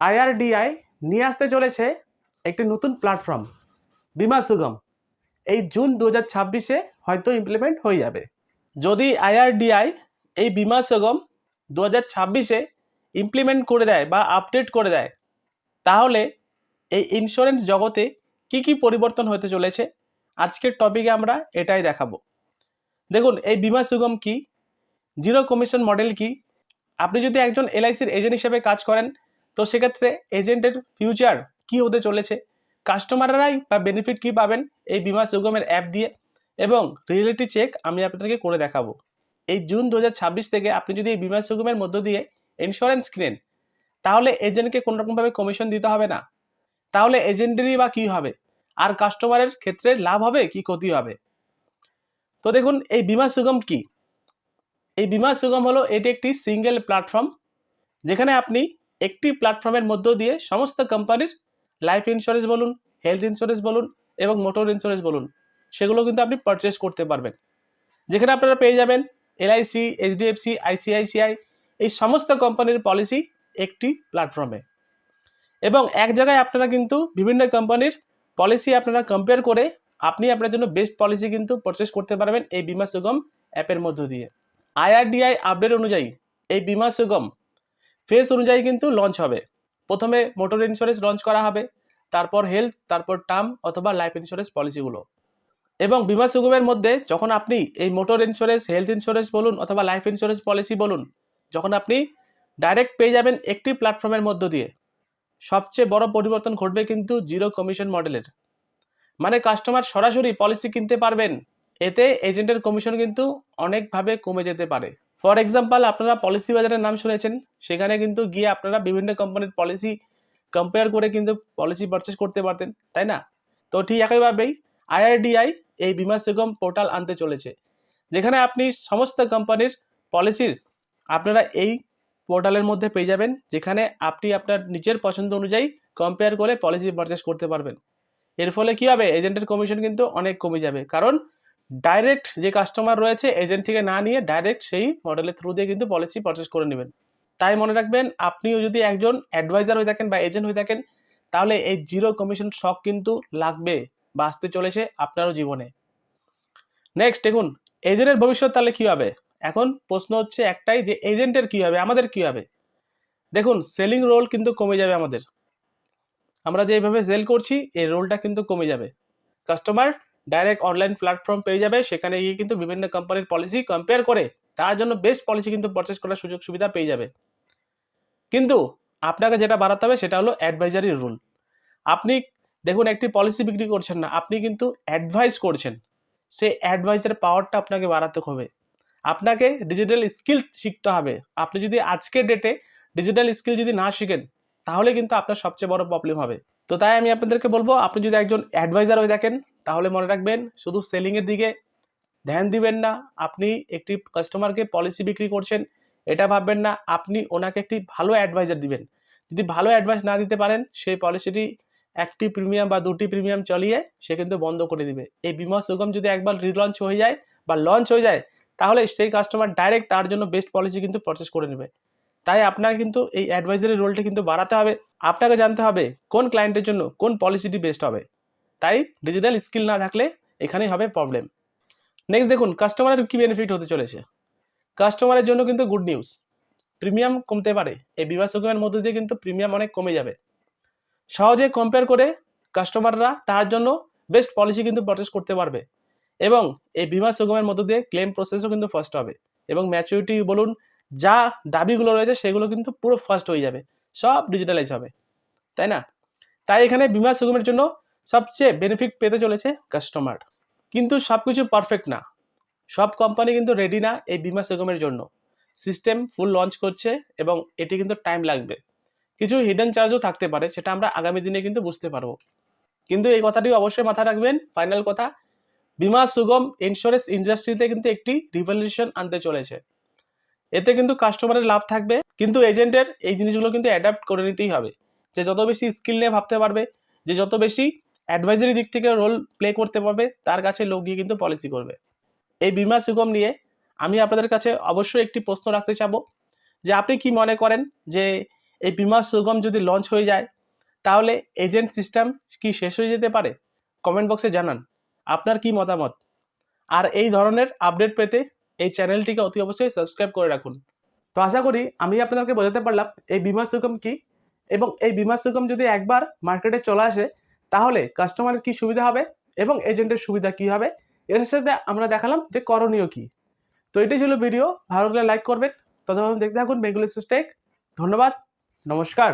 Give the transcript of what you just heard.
আইআরডিআই নিয়ে আসতে চলেছে একটি নতুন প্ল্যাটফর্ম বিমা সুগম। এই জুন 2026-এ হয়তো ইমপ্লিমেন্ট হয়ে যাবে। যদি আইআরডিআই এই বিমা সুগম 2026-এ ইমপ্লিমেন্ট করে দেয় বা আপডেট করে দেয়, তাহলে এই ইন্স্যুরেন্স জগতে কি কি পরিবর্তন হতে চলেছে, আজকের টপিকে আমরা এটাই দেখাবো। দেখুন, এই বিমা সুগম কি, জিরো কমিশন মডেল কি। আপনি যদি একজন এলআইসির এজেন্ট হিসেবে কাজ করেন, তো সেক্ষেত্রে এজেন্টের ফিউচার কি হতে চলেছে, কাস্টমাররাই বা বেনিফিট কি পাবেন এই বিমা সুগমের অ্যাপ দিয়ে, এবং রিয়েলিটি চেক আমি আপনাদেরকে করে দেখাবো। এই জুন 2026 থেকে আপনি যদি এই বিমা সুগমের মধ্য দিয়ে ইন্স্যুরেন্স কিনেন, তাহলে এজেন্টকে কোনো রকমভাবে কমিশন দিতে হবে না। তাহলে এজেন্টেরই বা কি হবে, আর কাস্টমারের ক্ষেত্রে লাভ হবে কি ক্ষতি হবে। তো দেখুন, এই বিমা সুগম কি। এই বিমা সুগম হলো এটি একটি সিঙ্গেল প্ল্যাটফর্ম, যেখানে আপনি একটি প্ল্যাটফর্মের মধ্য দিয়ে সমস্ত কোম্পানির লাইফ ইন্স্যুরেন্স বলুন, হেলথ ইন্স্যুরেন্স বলুন এবং মোটর ইন্স্যুরেন্স বলুন, সেগুলো কিন্তু আপনি পারচেস করতে পারবেন। যেখানে আপনারা পেয়ে যাবেন এলআইসি, এইচডিএফসি, আইসিআইসিআই, এই সমস্ত কোম্পানির পলিসি একটি প্ল্যাটফর্মে। এবং এক জায়গায় আপনারা কিন্তু বিভিন্ন কোম্পানির পলিসি আপনারা কম্পেয়ার করে আপনি আপনার জন্য বেস্ট পলিসি কিন্তু পারচেস করতে পারবেন এই বিমা সুগম অ্যাপের মধ্য দিয়ে। আইআরডিআই আপডেট অনুযায়ী এই বিমা সুগম ফেজ অনুযায়ী কিন্তু লঞ্চ হবে। প্রথমে মোটর ইন্স্যুরেন্স লঞ্চ করা হবে, তারপর হেলথ, তারপর টার্ম অথবা লাইফ ইন্স্যুরেন্স পলিসিগুলো। এবং বিমা সুগমের মধ্যে যখন আপনি এই মোটর ইন্স্যুরেন্স, হেলথ ইন্স্যুরেন্স বলুন অথবা লাইফ ইন্স্যুরেন্স পলিসি বলুন, যখন আপনি ডাইরেক্ট পেয়ে যাবেন একটি প্ল্যাটফর্মের মধ্য দিয়ে, সবচেয়ে বড় পরিবর্তন ঘটবে কিন্তু জিরো কমিশন মডেলের। মানে কাস্টমার সরাসরি পলিসি কিনতে পারবেন। এতে এজেন্টের কমিশন কিন্তু অনেকভাবে কমে যেতে পারে। ফর এক্সাম্পল, আপনারা পলিসি বাজারের নাম শুনেছেন, সেখানে কিন্তু গিয়ে আপনারা বিভিন্ন কোম্পানির পলিসি কম্পেয়ার করে কিন্তু পলিসি পারচেস করতে পারতেন, তাই না? তো ঠিক একইভাবেই আইআরডিআই এই বিমা সুগম পোর্টাল আনতে চলেছে, যেখানে আপনি সমস্ত কোম্পানির পলিসির আপনারা এই পোর্টালের মধ্যে পেয়ে যাবেন, যেখানে আপনি আপনার নিজের পছন্দ অনুযায়ী কম্পেয়ার করে পলিসি পারচেস করতে পারবেন। এর ফলে কি হবে, এজেন্টের কমিশন কিন্তু অনেক কমে যাবে, কারণ ডাইরেক্ট যে কাস্টমার রয়েছে এজেন্ট থেকে না নিয়ে ডাইরেক্ট সেই মডেলের থ্রু দিয়ে কিন্তু পলিসি পারচেস করে নেবেন। তাই মনে রাখবেন, আপনিও যদি একজন অ্যাডভাইজার হয়ে থাকেন বা এজেন্ট হয়ে থাকেন, তাহলে এই জিরো কমিশন শখ কিন্তু লাগবে বা আসতে চলেছে আপনারও জীবনে। নেক্সট দেখুন, এজেন্টের ভবিষ্যৎ তাহলে কি হবে। এখন প্রশ্ন হচ্ছে একটাই, যে এজেন্টের কি হবে, আমাদের কি হবে। দেখুন, সেলিং রোল কিন্তু কমে যাবে আমাদের। আমরা যেভাবে সেল করছি এই রোলটা কিন্তু কমে যাবে। কাস্টমার ডাইরেক্ট অনলাইন প্ল্যাটফর্ম পেয়ে যাবে, সেখানে গিয়ে কিন্তু বিভিন্ন কোম্পানির পলিসি কম্পেয়ার করে তার জন্য বেস্ট পলিসি কিন্তু পারচেস করার সুযোগ সুবিধা পেয়ে যাবে। কিন্তু আপনাকে যেটা বাড়াতে হবে সেটা হলো অ্যাডভাইজারি রুল। আপনি দেখুন, একটি পলিসি বিক্রি করছেন না, আপনি কিন্তু অ্যাডভাইস করছেন। সেই অ্যাডভাইসের পাওয়ারটা আপনাকে বাড়াতে হবে। আপনাকে ডিজিটাল স্কিল শিখতে হবে। আপনি যদি আজকের ডেটে ডিজিটাল স্কিল যদি না শিখেন, তাহলে কিন্তু আপনার সবচেয়ে বড় প্রবলেম হবে। তো তাই আমি আপনাদেরকে বলবো, আপনি যদি একজন অ্যাডভাইজার হয়ে থাকেন, তাহলে মনে রাখবেন শুধু সেলিংয়ের দিকে ধ্যান দিবেন না। আপনি একটি কাস্টমারকে পলিসি বিক্রি করছেন এটা ভাববেন না, আপনি ওনাকে একটি ভালো অ্যাডভাইজার দিবেন। যদি ভালো অ্যাডভাইস না দিতে পারেন, সেই পলিসিটি একটি প্রিমিয়াম বা দুটি প্রিমিয়াম চালিয়ে সে কিন্তু বন্ধ করে দিবে। এই বিমা সুগম যদি একবার রিলঞ্চ হয়ে যায় বা লঞ্চ হয়ে যায়, তাহলে সেই কাস্টমার ডাইরেক্ট তার জন্য বেস্ট পলিসি কিন্তু পারচেস করে নেবে। তাই আপনাকে কিন্তু এই অ্যাডভাইজারি রোলটা কিন্তু বাড়াতে হবে। আপনাকে জানতে হবে কোন ক্লায়েন্টের জন্য কোন পলিসিটি বেস্ট হবে। তাই ডিজিটাল স্কিল না থাকলে এখানেই হবে প্রবলেম। নেক্সট দেখুন, কাস্টমারের কি বেনিফিট হতে চলেছে। কাস্টমারের জন্য কিন্তু গুড নিউজ, প্রিমিয়াম কমতে পারে। এই বিমা সুগমের মধ্যে দিয়ে কিন্তু প্রিমিয়াম অনেক কমে যাবে। সহজে কম্পেয়ার করে কাস্টমাররা তার জন্য বেস্ট পলিসি কিন্তু পারচেস করতে পারবে। এবং এই বিমা সুগমের মধ্য দিয়ে ক্লেম প্রসেসও কিন্তু ফাস্ট হবে, এবং ম্যাচুরিটি বলুন, যা দাবিগুলো রয়েছে সেগুলো কিন্তু পুরো ফাস্ট হয়ে যাবে, সব ডিজিটালাইজ হবে, তাই না? তাই এখানে বিমা সুগমের জন্য সবচেয়ে বেনিফিট পেতে চলেছে কাস্টমার। কিন্তু সবকিছু পারফেক্ট না, সব কোম্পানি কিন্তু রেডি না এই বিমা সুগমের জন্য। সিস্টেম ফুল লঞ্চ করছে এবং এটি কিন্তু টাইম লাগবে। কিছু হিডেন চার্জও থাকতে পারে, সেটা আমরা আগামী দিনে কিন্তু বুঝতে পারবো। কিন্তু এই কথাটি অবশ্যই মাথায় রাখবেন, ফাইনাল কথা, বিমা সুগম ইন্স্যুরেন্স ইন্ডাস্ট্রিতে কিন্তু একটি রিভলিউশন আনতে চলেছে। এতে কিন্তু কাস্টমারের লাভ থাকবে, কিন্তু এজেন্টের এই জিনিসগুলো কিন্তু অ্যাডাপ্ট করে নিতেই হবে। যে যত বেশি স্কিল নিয়ে ভাবতে পারবে, যে যত বেশি অ্যাডভাইজারি দিক থেকে রোল প্লে করতে পারবে, তার কাছে লোক গিয়ে কিন্তু পলিসি করবে। এই বিমা সুগম নিয়ে আমি আপনাদের কাছে অবশ্যই একটি প্রশ্ন রাখতে চাবো, যে আপনি কি মনে করেন যে এই বিমা সুগম যদি লঞ্চ হয়ে যায় তাহলে এজেন্ট সিস্টেম কি শেষ হয়ে যেতে পারে? কমেন্ট বক্সে জানান আপনার কি মতামত। আর এই ধরনের আপডেট পেতে এই চ্যানেলটিকে অতি অবশ্যই সাবস্ক্রাইব করে রাখুন। তো আশা করি আমি আপনাদেরকে বোঝাতে পারলাম এই বিমা সুগম কি, এবং এই বিমা সুগম যদি একবার মার্কেটে চলে আসে তাহলে কাস্টমারের কি সুবিধা হবে এবং এজেন্টের সুবিধা কি হবে, এর সাথে আমরা দেখালাম যে করণীয় কি। তো এটাই ছিল ভিডিও, ভালো লাগলে লাইক করবেন। ততক্ষণ দেখতে থাকুন বেঙ্গলি টেক। ধন্যবাদ, নমস্কার।